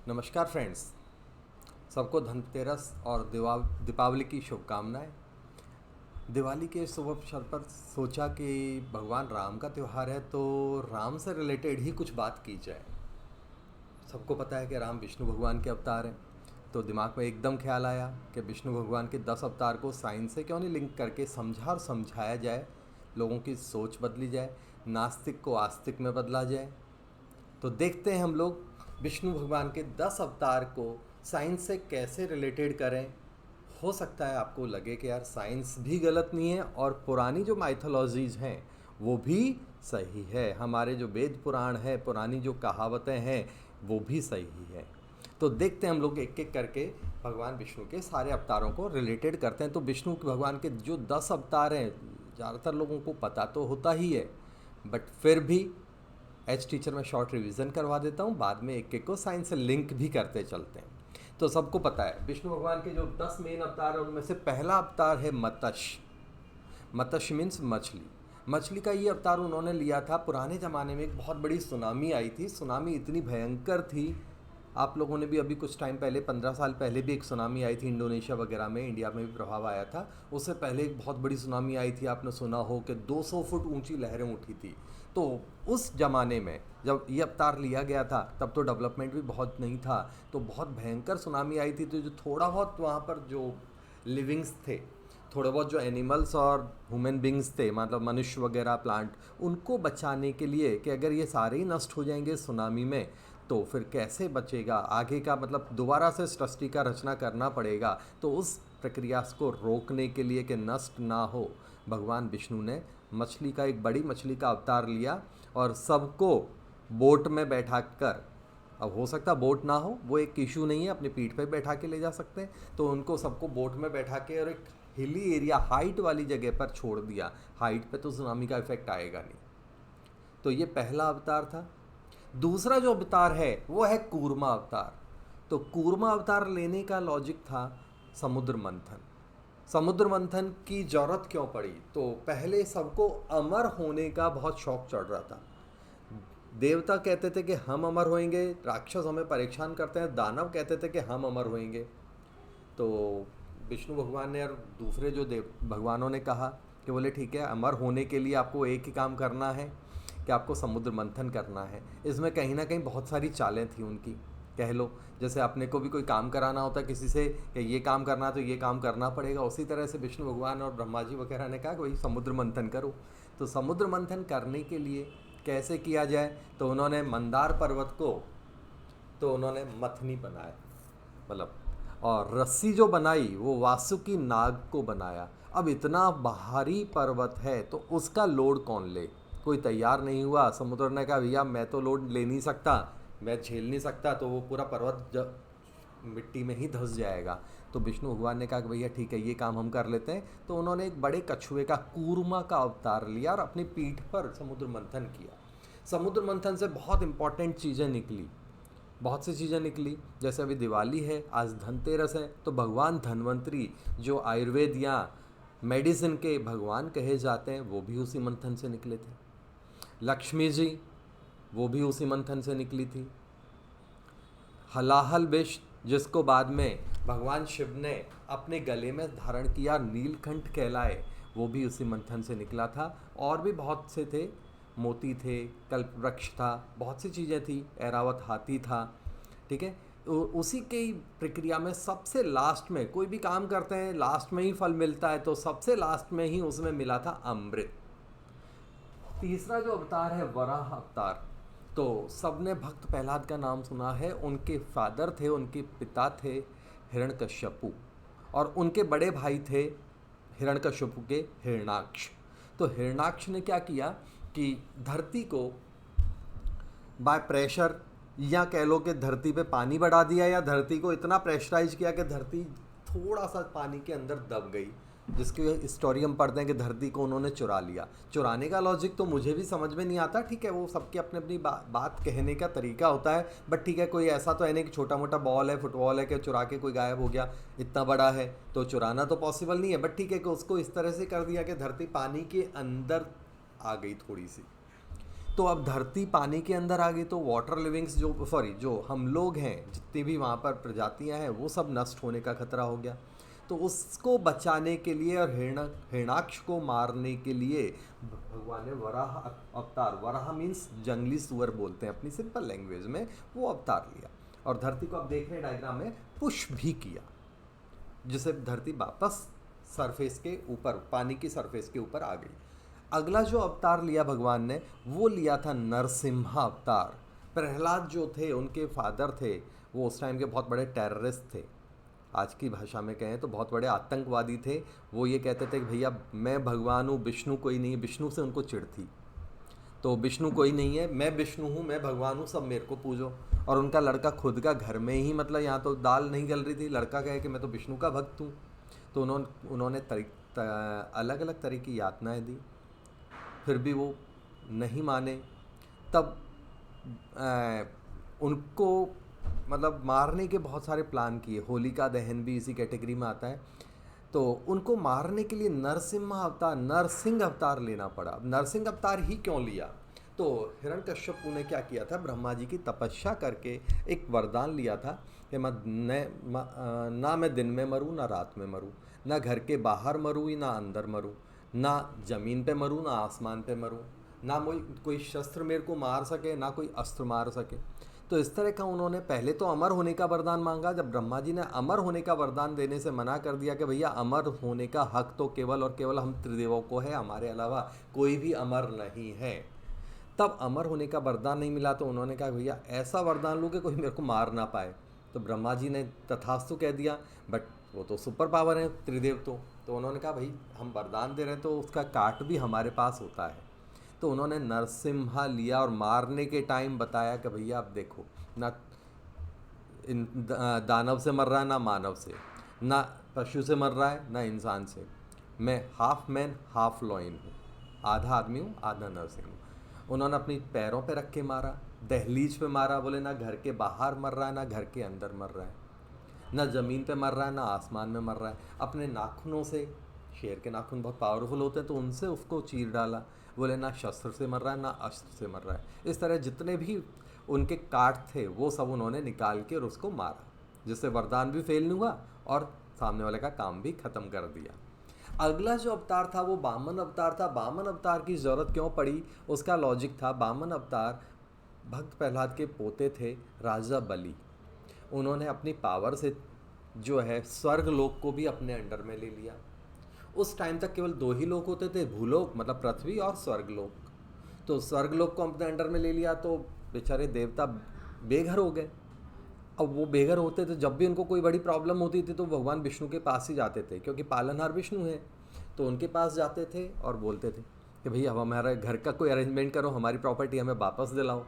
नमस्कार फ्रेंड्स। सबको धनतेरस और दीपावली की शुभकामनाएं। दिवाली के शुभ अवसर पर सोचा कि भगवान राम का त्यौहार है तो राम से रिलेटेड ही कुछ बात की जाए। सबको पता है कि राम विष्णु भगवान के अवतार हैं, तो दिमाग में एकदम ख्याल आया कि विष्णु भगवान के 10 अवतार को साइंस से क्यों नहीं लिंक करके समझा और समझाया जाए, लोगों की सोच बदली जाए, नास्तिक को आस्तिक में बदला जाए। तो देखते हैं हम लोग विष्णु भगवान के 10 अवतार को साइंस से कैसे रिलेटेड करें। हो सकता है आपको लगे कि यार साइंस भी गलत नहीं है और पुरानी जो माइथोलॉजीज़ हैं वो भी सही है, हमारे जो वेद पुराण है, पुरानी जो कहावतें हैं वो भी सही है। तो देखते हैं हम लोग एक एक करके भगवान विष्णु के सारे अवतारों को रिलेटेड करते हैं। तो विष्णु भगवान के जो 10 अवतार हैं ज़्यादातर लोगों को पता तो होता ही है, बट फिर भी एच टीचर में शॉर्ट रिवीजन करवा देता हूँ, बाद में एक एक को साइंस से लिंक भी करते चलते हैं। तो सबको पता है विष्णु भगवान के जो 10 मेन अवतार हैं उनमें से पहला अवतार है मत्स्य। मत्स्य मीन्स मछली। मछली का ये अवतार उन्होंने लिया था पुराने ज़माने में। एक बहुत बड़ी सुनामी आई थी, सुनामी इतनी भयंकर थी, आप लोगों ने भी अभी कुछ टाइम पहले 15 साल पहले भी एक सुनामी आई थी इंडोनेशिया वगैरह में, इंडिया में भी प्रभाव आया था। उससे पहले एक बहुत बड़ी सुनामी आई थी, आपने सुना हो कि 200 फुट ऊंची लहरें उठी थी। तो उस ज़माने में जब ये अवतार लिया गया था तब तो डेवलपमेंट भी बहुत नहीं था, तो बहुत भयंकर सुनामी आई थी। तो जो थोड़ा बहुत वहाँ पर जो लिविंग्स थे, थोड़े बहुत जो एनिमल्स और ह्यूमन बींग्स थे, मतलब मनुष्य वगैरह प्लांट, उनको बचाने के लिए कि अगर ये सारे ही नष्ट हो जाएंगे सुनामी में तो फिर कैसे बचेगा आगे का, मतलब दोबारा से सृष्टि का रचना करना पड़ेगा। तो उस प्रक्रिया को रोकने के लिए कि नष्ट ना हो, भगवान विष्णु ने मछली का, एक बड़ी मछली का अवतार लिया और सबको बोट में बैठा कर, अब हो सकता बोट ना हो, वो एक इशू नहीं है, अपनी पीठ पे बैठा के ले जा सकते हैं, तो उनको सबको बोट में बैठा के और एक हिली एरिया, हाइट वाली जगह पर छोड़ दिया। हाइट पे तो सुनामी का इफेक्ट आएगा नहीं। तो ये पहला अवतार था। दूसरा जो अवतार है वो है कूर्मा अवतार। तो कूर्मा अवतार लेने का लॉजिक था समुद्र मंथन। समुद्र मंथन की जरूरत क्यों पड़ी? तो पहले सबको अमर होने का बहुत शौक चढ़ रहा था। देवता कहते थे कि हम अमर होएंगे, राक्षस हमें परेशान करते हैं, दानव कहते थे कि हम अमर होएंगे। तो विष्णु भगवान ने और दूसरे जो देव भगवानों ने कहा कि बोले ठीक है, अमर होने के लिए आपको एक ही काम करना है कि आपको समुद्र मंथन करना है। इसमें कहीं ना कहीं बहुत सारी चालें थी उनकी, कह लो जैसे अपने को भी कोई काम कराना होता है किसी से कि ये काम करना है तो ये काम करना पड़ेगा, उसी तरह से विष्णु भगवान और ब्रह्मा जी वगैरह ने कहा कि भाई समुद्र मंथन करो। तो समुद्र मंथन करने के लिए कैसे किया जाए, तो उन्होंने मंदार पर्वत को, तो उन्होंने मथनी बनाया, मतलब, और रस्सी जो बनाई वो वासुकी नाग को बनाया। अब इतना भारी पर्वत है तो उसका लोड कौन ले? कोई तैयार नहीं हुआ। समुद्र ने कहा भैया मैं तो लोड ले नहीं सकता, मैं झेल नहीं सकता, तो वो पूरा पर्वत मिट्टी में ही धंस जाएगा। तो विष्णु भगवान ने कहा कि भैया ठीक है, ये काम हम कर लेते हैं। तो उन्होंने एक बड़े कछुए का, कूर्मा का अवतार लिया और अपनी पीठ पर समुद्र मंथन किया। समुद्र मंथन से बहुत इंपॉर्टेंट चीज़ें निकली, बहुत सी चीज़ें निकली। जैसे अभी दिवाली है, आज धनतेरस है, तो भगवान धन्वंतरी जो आयुर्वेद या मेडिसिन के भगवान कहे जाते हैं वो भी उसी मंथन से निकले थे। लक्ष्मी जी वो भी उसी मंथन से निकली थी। हलाहल विष जिसको बाद में भगवान शिव ने अपने गले में धारण किया, नीलकंठ कहलाए, वो भी उसी मंथन से निकला था। और भी बहुत से थे, मोती थे, कल्प वृक्ष था, बहुत सी चीज़ें थी, ऐरावत हाथी था, ठीक है। उसी की प्रक्रिया में सबसे लास्ट में, कोई भी काम करते हैं लास्ट में ही फल मिलता है, तो सबसे लास्ट में ही उसमें मिला था अमृत। तीसरा जो अवतार है वराह अवतार। तो सबने भक्त प्रहलाद का नाम सुना है, उनके फादर थे, उनके पिता थे हिरण्यकश्यपु, और उनके बड़े भाई थे हिरण्यकश्यपु के हिरण्याक्ष। तो हिरण्याक्ष ने क्या किया कि धरती को बाय प्रेशर, या कह लो कि धरती पे पानी बढ़ा दिया, या धरती को इतना प्रेशराइज किया कि धरती थोड़ा सा पानी के अंदर दब गई, जिसके हिस्टोरी हम पढ़ते हैं कि धरती को उन्होंने चुरा लिया। चुराने का लॉजिक तो मुझे भी समझ में नहीं आता, ठीक है, वो सबके अपने अपनी बात कहने का तरीका होता है, बट ठीक है, कोई ऐसा तो है नहीं कि छोटा मोटा बॉल है, फुटबॉल है, कि चुरा के कोई गायब हो गया। इतना बड़ा है तो चुराना तो पॉसिबल नहीं है, बट ठीक है कि उसको इस तरह से कर दिया कि धरती पानी के अंदर आ गई थोड़ी सी। तो अब धरती पानी के अंदर आ गई तो वाटर लिविंग्स जो हम लोग हैं, जितनी भी वहाँ पर प्रजातियाँ हैं, वो सब नष्ट होने का खतरा हो गया। तो उसको बचाने के लिए और हिरणाक्ष को मारने के लिए भगवान ने वराह अवतार, वराह मीन्स जंगली सुअर बोलते हैं अपनी सिंपल लैंग्वेज में, वो अवतार लिया और धरती को आप देख रहे हैं डायग्राम में पुश भी किया, जिससे धरती वापस सरफेस के ऊपर, पानी की सरफेस के ऊपर आ गई। अगला जो अवतार लिया भगवान ने, वो लिया था नरसिम्हा अवतार। प्रहलाद जो थे, उनके फादर थे, वो उस टाइम के बहुत बड़े टेररिस्ट थे, आज की भाषा में कहें तो बहुत बड़े आतंकवादी थे। वो ये कहते थे कि भैया मैं भगवान हूँ, विष्णु कोई नहीं है। विष्णु से उनको चिढ़ थी, तो विष्णु कोई नहीं है, मैं विष्णु हूँ, मैं भगवान हूँ, सब मेरे को पूजो। और उनका लड़का खुद का घर में ही, मतलब यहाँ तो दाल नहीं गल रही थी, लड़का कहे कि मैं तो विष्णु का भक्त हूँ। तो उन्होंने अलग अलग तरह की यातनाएं दी, फिर भी वो नहीं माने। तब उनको मतलब मारने के बहुत सारे प्लान किए, होलिका दहन भी इसी कैटेगरी में आता है। तो उनको मारने के लिए नरसिम्हा अवतार, नरसिंह अवतार लेना पड़ा। अब नरसिंह अवतार ही क्यों लिया? तो हिरण्यकश्यप ने क्या किया था, ब्रह्मा जी की तपस्या करके एक वरदान लिया था कि ना मैं दिन में मरूँ ना रात में मरूँ, ना घर के बाहर मरूँ ना अंदर मरूँ, ना ज़मीन पे मरूँ ना आसमान पे मरूँ, ना कोई शस्त्र मेरे को मार सके ना कोई अस्त्र मार सके। तो इस तरह का उन्होंने पहले तो अमर होने का वरदान मांगा। जब ब्रह्मा जी ने अमर होने का वरदान देने से मना कर दिया कि भैया अमर होने का हक तो केवल और केवल हम त्रिदेवों को है, हमारे अलावा कोई भी अमर नहीं है, तब अमर होने का वरदान नहीं मिला। तो उन्होंने कहा भैया ऐसा वरदान लो कि कोई मेरे को मार ना पाए। तो ब्रह्मा जी ने तथास्तु कह दिया, बट वो तो सुपर पावर है त्रिदेव। तो उन्होंने कहा भाई हम वरदान दे रहे हैं तो उसका काट भी हमारे पास होता है। तो उन्होंने नरसिम्हा लिया और मारने के टाइम बताया कि भैया आप देखो, ना दानव से मर रहा है ना मानव से, ना पशु से मर रहा है ना इंसान से, मैं हाफ मैन हाफ लॉइन हूँ, आधा आदमी हूँ आधा नरसिंह हूँ। उन्होंने अपनी पैरों पे रख के मारा, दहलीज पे मारा। बोले ना घर के बाहर मर रहा है ना घर के अंदर मर रहा है, ना ज़मीन पे मर रहा है ना आसमान में मर रहा है। अपने नाखूनों से, शेर के नाखून बहुत पावरफुल होते हैं, तो उनसे उसको चीर डाला। बोले ना शस्त्र से मर रहा है ना अस्त्र से मर रहा है। इस तरह जितने भी उनके काट थे वो सब उन्होंने निकाल के और उसको मारा, जिससे वरदान भी फेल नहीं हुआ और सामने वाले का काम भी ख़त्म कर दिया। अगला जो अवतार था वो वामन अवतार था। वामन अवतार की ज़रूरत क्यों पड़ी, उसका लॉजिक था, वामन अवतार भक्त प्रहलाद के पोते थे राजा बलि। उन्होंने अपनी पावर से जो है स्वर्ग लोक को भी अपने अंडर में ले लिया। उस टाइम तक केवल दो ही लोक होते थे, भूलोक मतलब पृथ्वी और स्वर्गलोक। तो स्वर्गलोक को अपने अंडर में ले लिया तो बेचारे देवता बेघर हो गए। अब वो बेघर होते थे, जब भी उनको कोई बड़ी प्रॉब्लम होती थी तो भगवान विष्णु के पास ही जाते थे, क्योंकि पालनहार विष्णु है। तो उनके पास जाते थे और बोलते थे कि भैया अब हमारे घर का कोई अरेंजमेंट करो, हमारी प्रॉपर्टी हमें वापस दिलाओ।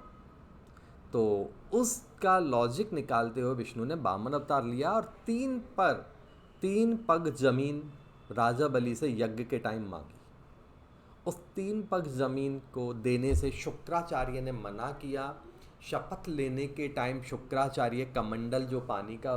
तो उसका लॉजिक निकालते हुए विष्णु ने वामन अवतार लिया और 3 पग जमीन राजा बलि से यज्ञ के टाइम मांगी। उस 3 पग जमीन को देने से शुक्राचार्य ने मना किया। शपथ लेने के टाइम शुक्राचार्य कमंडल, जो पानी का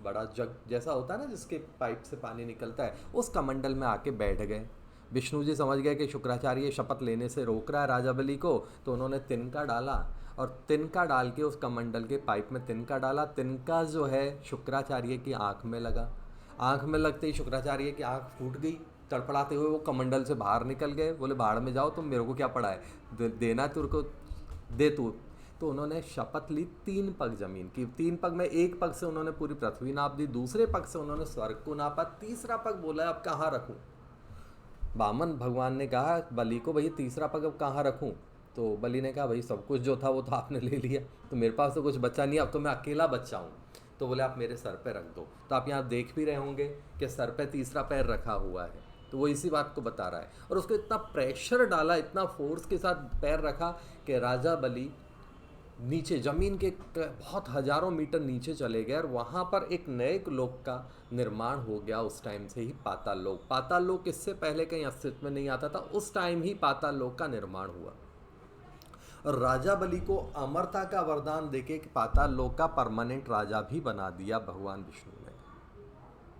बड़ा जग जैसा होता है ना जिसके पाइप से पानी निकलता है, उस कमंडल में आके बैठ गए। विष्णु जी समझ गए कि शुक्राचार्य शपथ लेने से रोक रहा है राजा बलि को, तो उन्होंने तिनका डाला और तिनका डाल के उस कमंडल के पाइप में तिनका डाला। तिनका जो है शुक्राचार्य की आँख में लगा। आँख में लगते ही शुक्राचार्य की आँख फूट गई। तड़पड़ाते हुए वो कमंडल से बाहर निकल गए। बोले भाड़ में जाओ, तुम मेरे को क्या पड़ा है, देना तुर को दे तू। तो उन्होंने शपथ ली 3 पग जमीन की। 3 पग में एक पग से उन्होंने पूरी पृथ्वी नाप दी, दूसरे पग से उन्होंने स्वर्ग को नापा, तीसरा पग बोला अब कहाँ रखूँ। वामन भगवान ने कहा बलि को, भैया तीसरा पग अब कहाँ रखूँ। तो बलि ने कहा भाई सब कुछ जो था वो तो आपने ले लिया, तो मेरे पास तो कुछ बचा नहीं, अब तो मैं अकेला बच्चा हूँ। तो बोले आप मेरे सर पे रख दो। तो आप यहाँ देख भी रहे होंगे कि सर पे तीसरा पैर रखा हुआ है, तो वो इसी बात को बता रहा है। और उसको इतना प्रेशर डाला, इतना फोर्स के साथ पैर रखा कि राजा बलि नीचे ज़मीन के बहुत हज़ारों मीटर नीचे चले गए और वहाँ पर एक नए लोक का निर्माण हो गया। उस टाइम से ही पाताल लोक। पाताल लोक इससे पहले कहीं अस्तित्व में नहीं आता था, उस टाइम ही पाताल लोक का निर्माण हुआ। और राजा बलि को अमरता का वरदान देके पाताल लोक का परमानेंट राजा भी बना दिया भगवान विष्णु ने,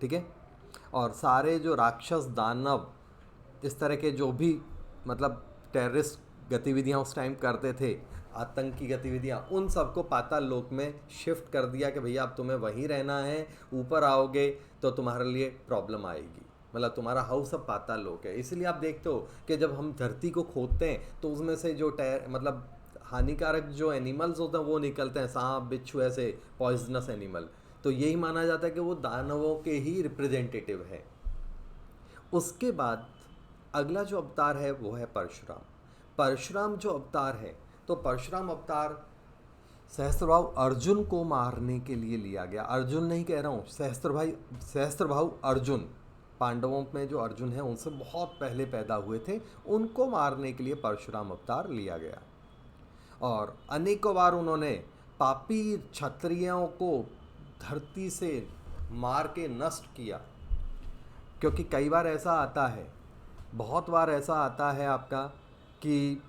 ठीक है। और सारे जो राक्षस दानव इस तरह के जो भी मतलब टेररिस्ट गतिविधियाँ उस टाइम करते थे, आतंकी गतिविधियाँ, उन सबको पाताल लोक में शिफ्ट कर दिया कि भैया अब तुम्हें वहीं रहना है, ऊपर आओगे तो तुम्हारे लिए प्रॉब्लम आएगी, मतलब तुम्हारा हाउस अब पाताल लोक है। इसलिए आप देखते हो कि जब हम धरती को खोदते हैं तो उसमें से जो मतलब हानिकारक जो एनिमल्स होते हैं वो निकलते हैं, सांप बिच्छू ऐसे पॉइजनस एनिमल, तो यही माना जाता है कि वो दानवों के ही रिप्रेजेंटेटिव है। उसके बाद अगला जो अवतार है वो है परशुराम। परशुराम जो अवतार है, तो परशुराम अवतार सहस्त्रभाव अर्जुन को मारने के लिए लिया गया। अर्जुन नहीं कह रहा हूँ, सहस्त्रभाव अर्जुन, पांडवों में जो अर्जुन है उनसे बहुत पहले पैदा हुए थे, उनको मारने के लिए परशुराम अवतार लिया गया। और अनेकों बार उन्होंने पापी क्षत्रियों को धरती से मार के नष्ट किया, क्योंकि कई बार ऐसा आता है, बहुत बार ऐसा आता है आपका कि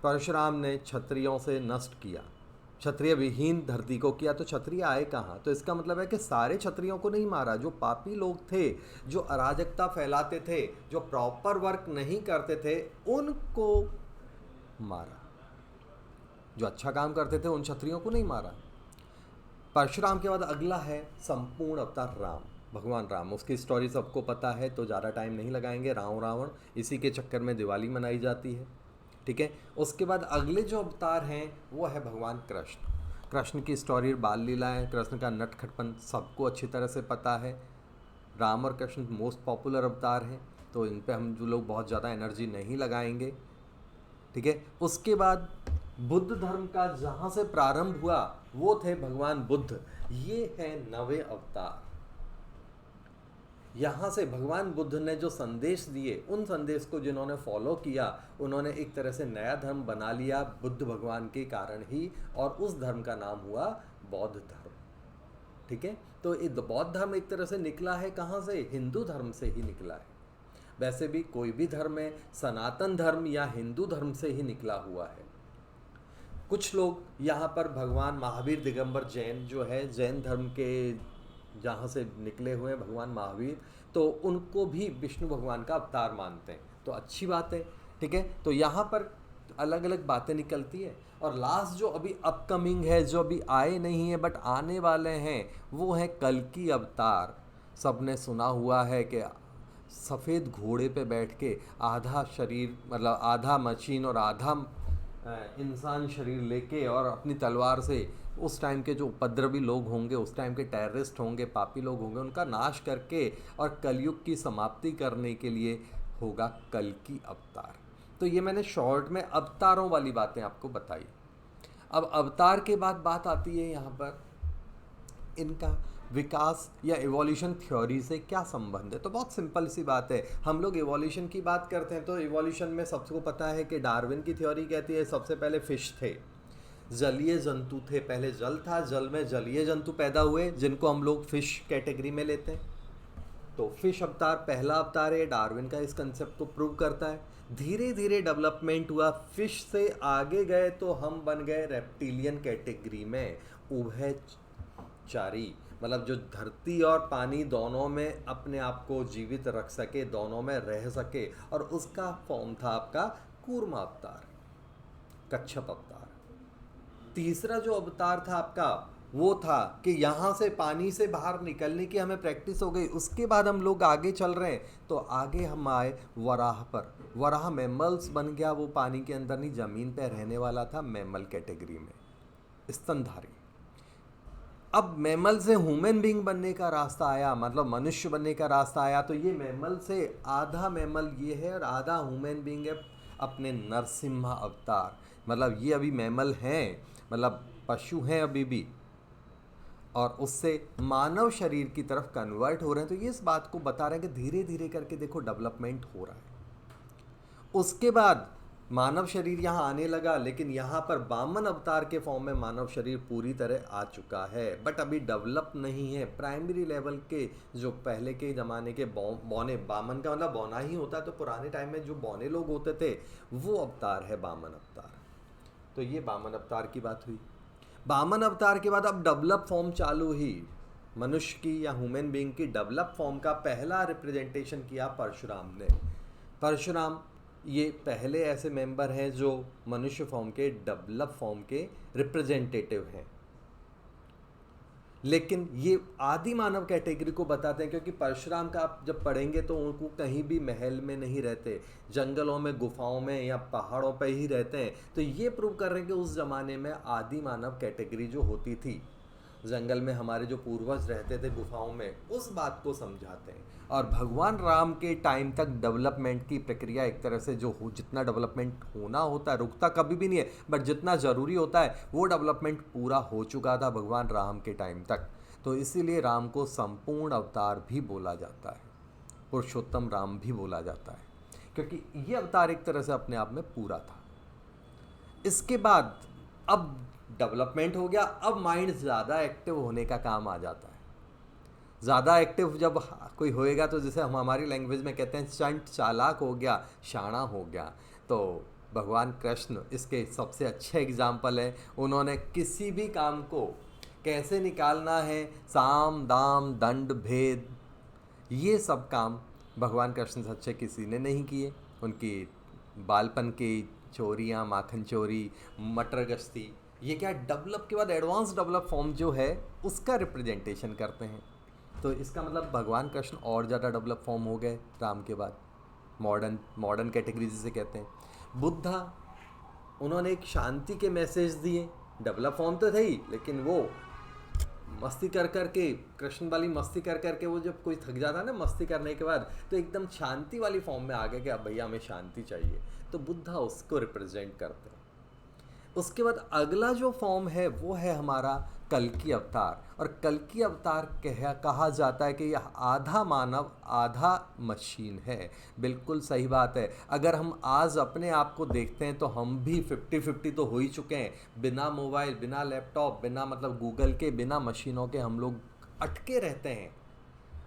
परशुराम ने क्षत्रियों से नष्ट किया, क्षत्रिय विहीन धरती को किया, तो क्षत्रिय आए कहाँ? तो इसका मतलब है कि सारे क्षत्रियों को नहीं मारा, जो पापी लोग थे, जो अराजकता फैलाते थे, जो प्रॉपर वर्क नहीं करते थे, उनको मारा। जो अच्छा काम करते थे उन क्षत्रियों को नहीं मारा। परशुराम के बाद अगला है संपूर्ण अवतार राम, भगवान राम। उसकी स्टोरी सबको पता है तो ज़्यादा टाइम नहीं लगाएंगे। राम रावण, इसी के चक्कर में दिवाली मनाई जाती है, ठीक है। उसके बाद अगले जो अवतार हैं वो है भगवान कृष्ण। कृष्ण की स्टोरी, बाल लीलाएँ, कृष्ण का नटखटपन सबको अच्छी तरह से पता है। राम और कृष्ण मोस्ट पॉपुलर अवतार हैं, तो इन पे हम जो लोग बहुत ज़्यादा एनर्जी नहीं लगाएंगे, ठीक है। उसके बाद बुद्ध धर्म का जहाँ से प्रारंभ हुआ वो थे भगवान बुद्ध। ये है नवे अवतार। यहाँ से भगवान बुद्ध ने जो संदेश दिए, उन संदेश को जिन्होंने फॉलो किया, उन्होंने एक तरह से नया धर्म बना लिया बुद्ध भगवान के कारण ही, और उस धर्म का नाम हुआ बौद्ध धर्म, ठीक है। तो ये बौद्ध धर्म एक तरह से निकला है कहाँ से? हिंदू धर्म से ही निकला है। वैसे भी कोई भी धर्म है, सनातन धर्म या हिंदू धर्म से ही निकला हुआ है। कुछ लोग यहाँ पर भगवान महावीर दिगंबर जैन जो है, जैन धर्म के जहाँ से निकले हुए हैं भगवान महावीर, तो उनको भी विष्णु भगवान का अवतार मानते हैं, तो अच्छी बात है, ठीक है। तो यहाँ पर अलग अलग बातें निकलती है। और लास्ट जो अभी अपकमिंग है, जो अभी आए नहीं है बट आने वाले हैं, वो है कल्कि अवतार। सबने सुना हुआ है कि सफ़ेद घोड़े पे बैठ के आधा शरीर, मतलब आधा मशीन और आधा इंसान शरीर लेके, और अपनी तलवार से उस टाइम के जो उपद्रवी लोग होंगे, उस टाइम के टेररिस्ट होंगे, पापी लोग होंगे, उनका नाश करके और कलयुग की समाप्ति करने के लिए होगा कल्कि अवतार। तो ये मैंने शॉर्ट में अवतारों वाली बातें आपको बताई। अब अवतार के बाद बात आती है यहाँ पर इनका विकास या एवोल्यूशन थ्योरी से क्या संबंध है। तो बहुत सिंपल सी बात है, हम लोग एवोल्यूशन की बात करते हैं तो एवोल्यूशन में सबको पता है कि डार्विन की थ्योरी कहती है सबसे पहले फिश थे, जलीय जंतु थे, पहले जल था, जल में जलीय जंतु पैदा हुए जिनको हम लोग फिश कैटेगरी में लेते हैं। तो फिश अवतार पहला अवतार है, डार्विन का इस कंसेप्ट को प्रूव करता है। धीरे धीरे डेवलपमेंट हुआ, फिश से आगे गए तो हम बन गए रेप्टिलियन कैटेगरी में, उभयचारी, मतलब जो धरती और पानी दोनों में अपने आप को जीवित रख सके, दोनों में रह सके, और उसका फॉर्म था आपका कूर्म अवतार, कच्छप अवतार। तीसरा जो अवतार था आपका वो था कि यहाँ से पानी से बाहर निकलने की हमें प्रैक्टिस हो गई, उसके बाद हम लोग आगे चल रहे हैं, तो आगे हम आए वराह पर। वराह मैमल्स बन गया, वो पानी के अंदर नहीं ज़मीन पे रहने वाला था, मैमल कैटेगरी में, स्तनधारी। अब मैमल से ह्यूमन बीइंग बनने का रास्ता आया, मतलब मनुष्य बनने का रास्ता आया। तो ये मैमल से आधा मैमल ये है और आधा ह्यूमन बीइंग है, अपने नरसिम्हा अवतार। मतलब ये अभी मैमल हैं, मतलब पशु हैं अभी भी, और उससे मानव शरीर की तरफ कन्वर्ट हो रहे हैं। तो ये इस बात को बता रहे हैं कि धीरे धीरे करके देखो डेवलपमेंट हो रहा है। उसके बाद मानव शरीर यहाँ आने लगा, लेकिन यहाँ पर वामन अवतार के फॉर्म में मानव शरीर पूरी तरह आ चुका है, बट अभी डेवलप नहीं है। प्राइमरी लेवल के जो पहले के ज़माने के बौने, वामन का मतलब बौना ही होता है, तो पुराने टाइम में जो बौने लोग होते थे वो अवतार है वामन अवतार। तो ये वामन अवतार की बात हुई। वामन अवतार के बाद अब डेवलप फॉर्म चालू हुई, मनुष्य की या ह्यूमन बीइंग की डेवलप फॉर्म का पहला रिप्रेजेंटेशन किया परशुराम ने। परशुराम ये पहले ऐसे मेंबर हैं जो मनुष्य फॉर्म के डेवलप फॉर्म के रिप्रेजेंटेटिव हैं। लेकिन ये आदि मानव कैटेगरी को बताते हैं, क्योंकि परशुराम का आप जब पढ़ेंगे तो उनको कहीं भी महल में नहीं रहते, जंगलों में, गुफाओं में या पहाड़ों पर ही रहते हैं। तो ये प्रूव कर रहे हैं कि उस ज़माने में आदि मानव कैटेगरी जो होती थी, जंगल में हमारे जो पूर्वज रहते थे गुफाओं में, उस बात को समझाते हैं। और भगवान राम के टाइम तक डेवलपमेंट की प्रक्रिया एक तरह से जो हो, जितना डेवलपमेंट होना होता है, रुकता कभी भी नहीं है, बट जितना ज़रूरी होता है वो डेवलपमेंट पूरा हो चुका था भगवान राम के टाइम तक। तो इसीलिए राम को संपूर्ण अवतार भी बोला जाता है, पुरुषोत्तम राम भी बोला जाता है, क्योंकि ये अवतार एक तरह से अपने आप में पूरा था। इसके बाद अब डेवलपमेंट हो गया, अब माइंड ज़्यादा एक्टिव होने का काम आ जाता है। ज़्यादा एक्टिव जब कोई होएगा तो जैसे हम हमारी लैंग्वेज में कहते हैं चंट चालाक हो गया, शाना हो गया। तो भगवान कृष्ण इसके सबसे अच्छे एग्जाम्पल है। उन्होंने किसी भी काम को कैसे निकालना है, साम दाम दंड भेद, ये सब काम भगवान कृष्ण से अच्छे किसी ने नहीं किए। उनकी बालपन की चोरियाँ, माखन चोरी, मटर गश्ती, ये क्या डेवलप के बाद एडवांस डेवलप फॉर्म जो है उसका रिप्रेजेंटेशन करते हैं। तो इसका मतलब भगवान कृष्ण और ज़्यादा डेवलप फॉर्म हो गए राम के बाद, मॉडर्न कैटेगरी जिसे कहते हैं। बुद्धा, उन्होंने एक शांति के मैसेज दिए, डेवलप फॉर्म तो थे ही, लेकिन वो मस्ती कर कर के, कृष्ण वाली मस्ती कर कर के, वो जब कोई थक जाता है ना मस्ती करने के बाद, तो एकदम शांति वाली फॉर्म में आ गए कि अब भैया हमें शांति चाहिए। तो बुद्धा उसको रिप्रेजेंट करते हैं। उसके बाद अगला जो फॉर्म है वो है हमारा कल्कि अवतार। और कल्कि अवतार कहा जाता है कि यह आधा मानव आधा मशीन है। बिल्कुल सही बात है। अगर हम आज अपने आप को देखते हैं तो हम भी 50-50 तो हो ही चुके हैं। बिना मोबाइल, बिना लैपटॉप, बिना मतलब गूगल के, बिना मशीनों के हम लोग अटके रहते हैं।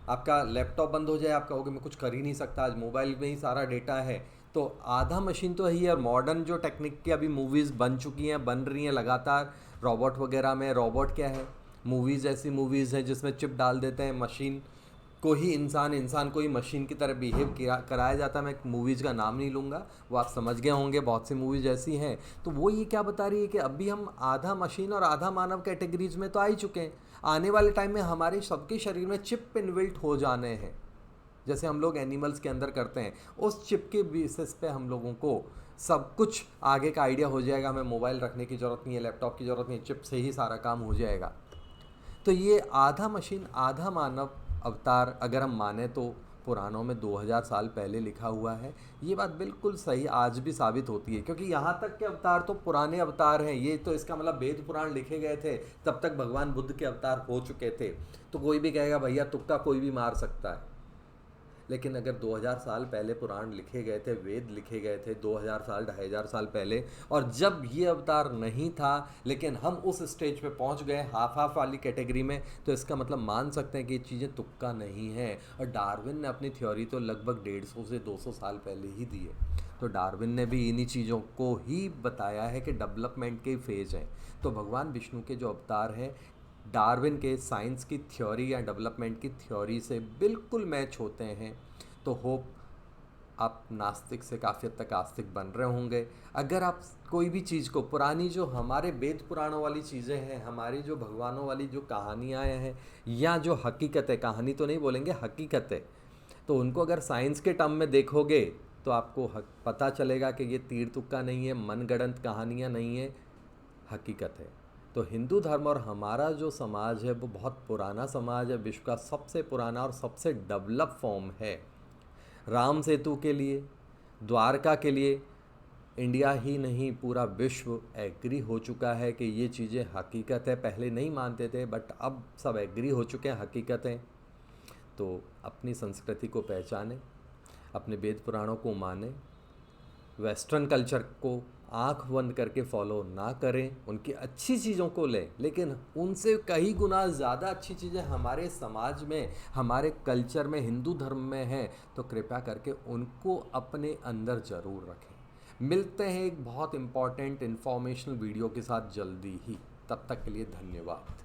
आपका लैपटॉप बंद हो जाए, आप कहोगे मैं कुछ कर ही नहीं सकता, आज मोबाइल में ही सारा डेटा है। तो आधा मशीन तो है ही है। और मॉडर्न जो टेक्निक की अभी मूवीज़ बन चुकी हैं, बन रही हैं लगातार, रोबोट वगैरह में। रोबोट क्या है? मूवीज़ ऐसी मूवीज़ हैं जिसमें चिप डाल देते हैं, मशीन को ही इंसान को ही मशीन की तरह बिहेव कराया जाता है। मैं मूवीज़ का नाम नहीं लूँगा, वो आप समझ गए होंगे, बहुत सी मूवीज़ ऐसी हैं। तो वो ये क्या बता रही है कि अभी हम आधा मशीन और आधा मानव कैटेगरीज में तो आ ही चुके हैं। आने वाले टाइम में हमारे सबके शरीर में चिप इनबिल्ट हो जाने हैं, जैसे हम लोग एनिमल्स के अंदर करते हैं। उस चिप के बेसिस पे हम लोगों को सब कुछ आगे का आइडिया हो जाएगा। हमें मोबाइल रखने की ज़रूरत नहीं है, लैपटॉप की ज़रूरत नहीं, चिप से ही सारा काम हो जाएगा। तो ये आधा मशीन आधा मानव अवतार अगर हम माने तो पुराणों में 2000 साल पहले लिखा हुआ है। ये बात बिल्कुल सही आज भी साबित होती है, क्योंकि यहाँ तक के अवतार तो पुराने अवतार हैं। ये तो इसका मतलब वेद पुराण लिखे गए थे तब तक भगवान बुद्ध के अवतार हो चुके थे। तो कोई भी कहेगा भैया तुक्का कोई भी मार सकता है, लेकिन अगर 2000 साल पहले पुराण लिखे गए थे, वेद लिखे गए थे 2000 साल 2500 साल पहले, और जब ये अवतार नहीं था लेकिन हम उस स्टेज पे पहुंच गए हाफ वाली कैटेगरी में, तो इसका मतलब मान सकते हैं कि ये चीज़ें तुक्का नहीं है। और डार्विन ने अपनी थ्योरी तो लगभग 150 से 200 साल पहले ही दी है। तो डार्विन ने भी इन्हीं चीज़ों को ही बताया है कि डेवलपमेंट के फेज हैं। तो भगवान विष्णु के जो अवतार हैं डार्विन के साइंस की थ्योरी या डेवलपमेंट की थ्योरी से बिल्कुल मैच होते हैं। तो होप आप नास्तिक से काफ़ी हद तक आस्तिक बन रहे होंगे। अगर आप कोई भी चीज़ को, पुरानी जो हमारे वेद पुराणों वाली चीज़ें हैं, हमारी जो भगवानों वाली जो कहानियाँ हैं, या जो हकीकत है, कहानी तो नहीं बोलेंगे, हकीकत है, तो उनको अगर साइंस के टर्म में देखोगे तो आपको पता चलेगा कि ये तीर तुक्का नहीं है, मनगढ़ंत कहानियाँ नहीं है, हकीकत है। तो हिंदू धर्म और हमारा जो समाज है वो बहुत पुराना समाज है, विश्व का सबसे पुराना और सबसे डेवलप फॉर्म है। राम सेतु के लिए, द्वारका के लिए इंडिया ही नहीं पूरा विश्व एग्री हो चुका है कि ये चीज़ें हकीकत है। पहले नहीं मानते थे बट अब सब एग्री हो चुके हैं, हकीकत है। तो अपनी संस्कृति को पहचानें, अपने वेद पुराणों को मानें, वेस्टर्न कल्चर को आंख बंद करके फॉलो ना करें, उनकी अच्छी चीज़ों को लें, लेकिन उनसे कई गुना ज़्यादा अच्छी चीज़ें हमारे समाज में, हमारे कल्चर में, हिंदू धर्म में हैं, तो कृपया करके उनको अपने अंदर ज़रूर रखें। मिलते हैं एक बहुत इम्पॉर्टेंट इन्फॉर्मेशनल वीडियो के साथ जल्दी ही, तब तक के लिए धन्यवाद।